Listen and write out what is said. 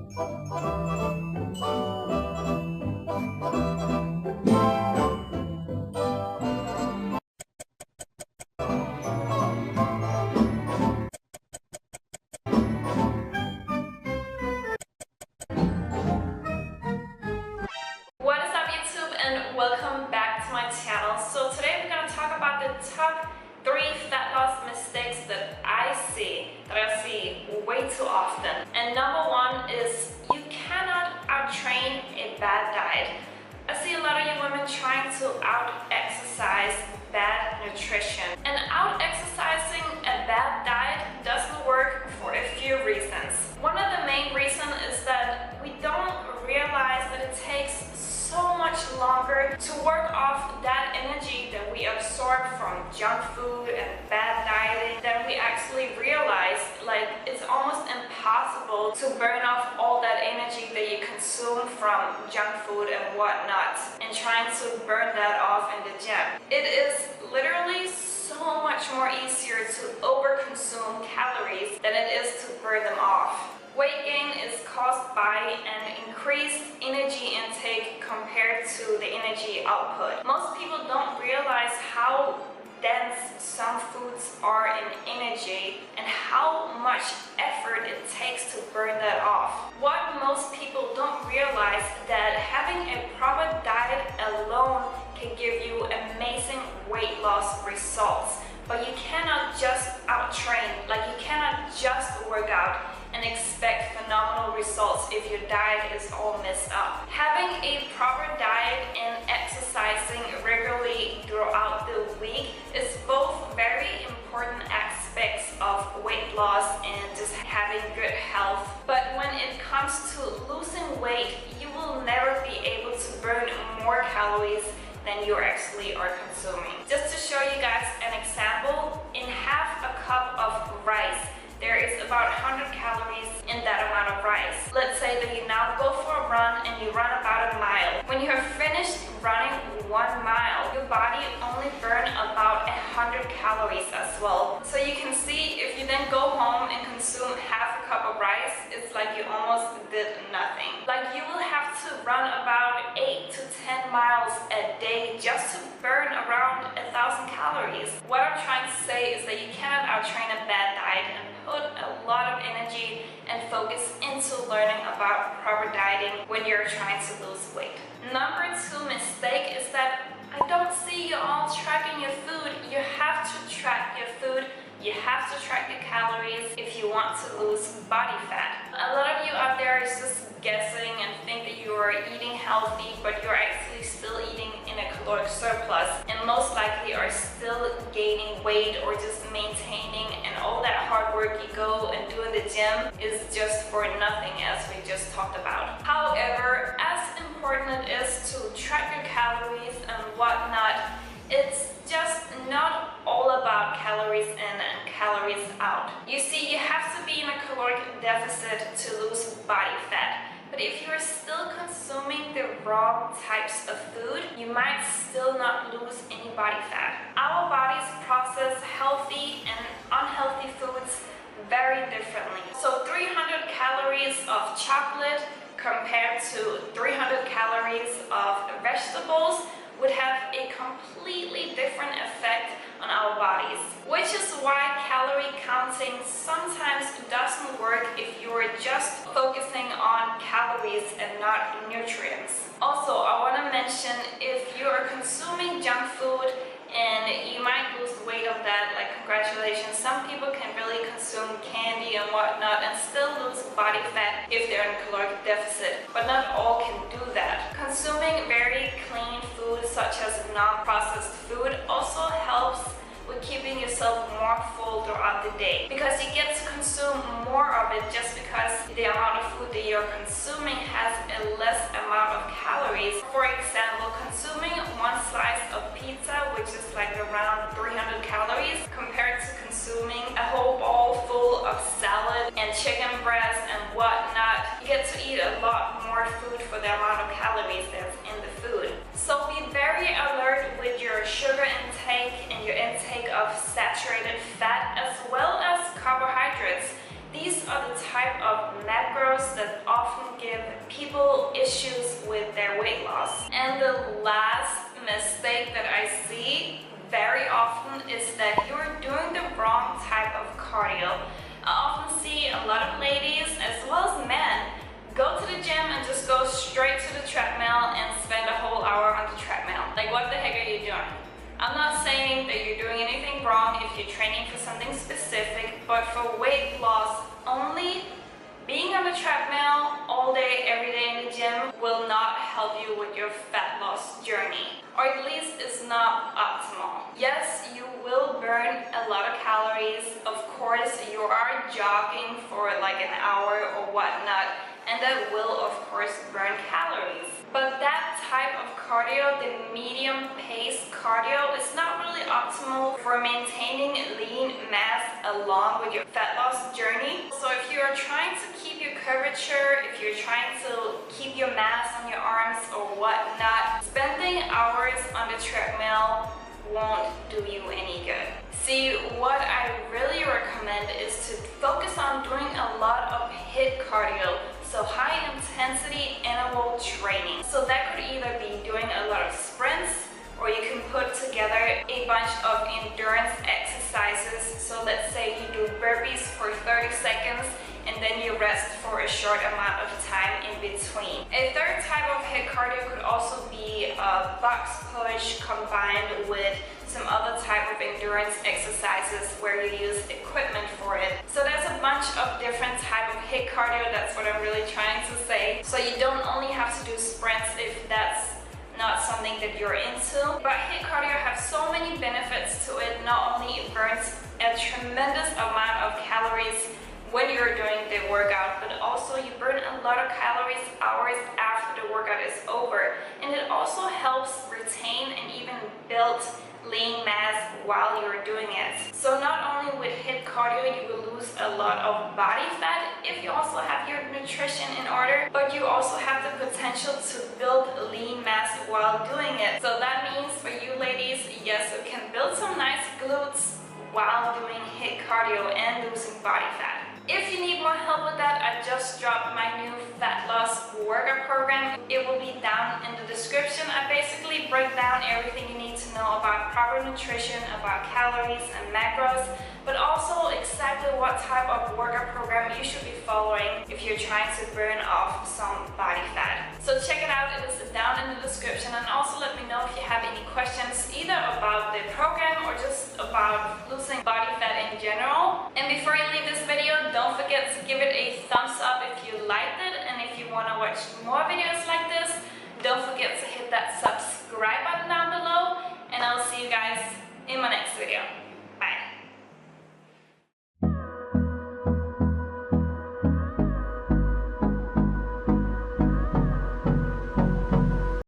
What is up, YouTube, and welcome back to my channel. So today we're going to talk about the top 3 fat loss mistakes that I see way too often. And number 1 is you cannot out-train a bad diet. I see a lot of you women trying to out-exercise bad nutrition. And out-exercising a bad diet doesn't work for a few reasons. One of the main reasons is that we don't realize that it takes so much longer to work off that energy that we absorb from junk food and bad dieting than we actually realize. Like, it's almost impossible to burn off all that energy that you consume from junk food and whatnot and trying to burn that off in the gym. It is literally so much more easier to overconsume calories than it is to burn them off. Weight gain is caused by an increased energy intake compared to the energy output. Most people don't realize how dense some foods are in energy and how much effort it takes to burn that off. What most people don't realize that having a proper diet alone can give you amazing weight loss results. But you cannot just out-train, like you cannot just work out and expect phenomenal results if your diet is all messed up. Having a proper diet and exercising regularly throughout the week is both very important aspects of weight loss and just having good health. But when it comes to losing weight, you will never be able to burn more calories than you actually are consuming. Just to show you guys an example, in half a cup of rice, there is about 100 calories in that amount of rice. Let's say that you now go for a run and you run about a mile. When you have finished running 1 mile, your body only burns about 100 calories as well. So you can see if you then go home and consume half a cup of rice, it's like you almost did nothing. Like, you will have to run about 8 to 10 miles a day just to burn around 1,000 calories. What I'm trying to say is that you cannot out-train a bad diet and put a lot of energy and focus into learning about proper dieting when you're trying to lose weight. Number 2 mistake is that I don't see you all tracking your food. You have to track your food. You have to track your calories if you want to lose body fat. A lot of you out there is just guessing and think that you are eating healthy, but you're actually still eating in a caloric surplus and most likely are still gaining weight or just maintaining, and all that hard work you go and do in the gym is just for nothing, as we just talked about. However, as important it is to track your calories and whatnot, it's just not all about calories in and calories out. You see, you have to be in a caloric deficit to lose body fat. But if you're still consuming the wrong types of food, you might still not lose any body fat. Our bodies process healthy and unhealthy foods very differently. So 300 calories of chocolate compared to 300 calories of vegetables would have a completely different effect on our bodies, which is why calorie counting sometimes doesn't work if you are just focusing on calories and not nutrients. Also, I want to mention, if you are consuming junk food and you might lose weight on that, like, congratulations. Some people can really consume candy and whatnot and still lose body fat if they're in a caloric deficit, but not all can do that. Consuming very clean food such as non-processed food also helps with keeping yourself more full throughout the day, because you get to consume more of it just because the amount of food that you're consuming has a less amount of calories. For example, consuming 1 slice of pizza, which is like around 300 calories, compared to consuming a whole bowl full of salad and chicken breast and whatnot, you get to eat a lot more food for the amount of calories that's in the food. So be very alert with your sugar intake and your intake of saturated fat as well as carbohydrates. These are the type of macros that that often give people issues with their weight loss. And the last mistake that I see very often is that you're doing the wrong type of cardio. I often see a lot of ladies as well as men go to the gym and just go straight to the treadmill and spend a whole hour on the treadmill. Like, what the heck are you doing? I'm not saying that you're doing anything wrong if you're training for something specific, but for weight loss only, being on the treadmill all day, every day in the gym will not help you with your fat loss journey, or at least it's not optimal. Yes, you will burn a lot of calories. Of course, you are jogging for like an hour or whatnot, and that will of course burn calories. But that type of cardio, the medium pace cardio, is not really optimal for maintaining lean mass along with your fat loss journey. So if you are trying to keep your curvature, if you're trying to keep your mass on your arms or whatnot, spending hours on the treadmill won't do you any good. See, what I really recommend is to focus on doing a lot of HIIT cardio, so high intensity interval training. So that could either be doing a lot of sprints, or you can put together a bunch of endurance exercises. So let's say you do burpees for 30 seconds and then you rest for a short amount of time in between. A third type of HIIT cardio could also be a box push combined with some other type of endurance exercises where you use equipment for it. So there's a bunch of different type of HIIT cardio, that's what I'm really trying to say. So you don't only have to do sprints if that's not something that you're into. But HIIT cardio has so many benefits to it. Not only it burns a tremendous amount of calories when you're doing the workout, but also you burn a lot of calories hours after the workout is over. And it also helps retain and even build lean mass while you're doing it. So not only with HIIT cardio you will lose a lot of body fat if you also have your nutrition in order, but you also have the potential to build lean mass while doing it. So that means for you ladies, yes, you can build some nice glutes while doing HIIT cardio and losing body fat. If you need more help with that, I just dropped my new fat loss workout program. It will be down in the description. I basically break down everything you need to know about proper nutrition, about calories and macros, but also exactly what type of workout program you should be following if you're trying to burn off some body fat. So check it out, it is down in the description, and also let me know if you have any questions either about the program or just about losing body fat in general. And before you leave this video, don't forget to give it a thumbs up if you liked it, and if you want to watch more videos like this, don't forget to hit that subscribe button down below, and I'll see you guys in my next video.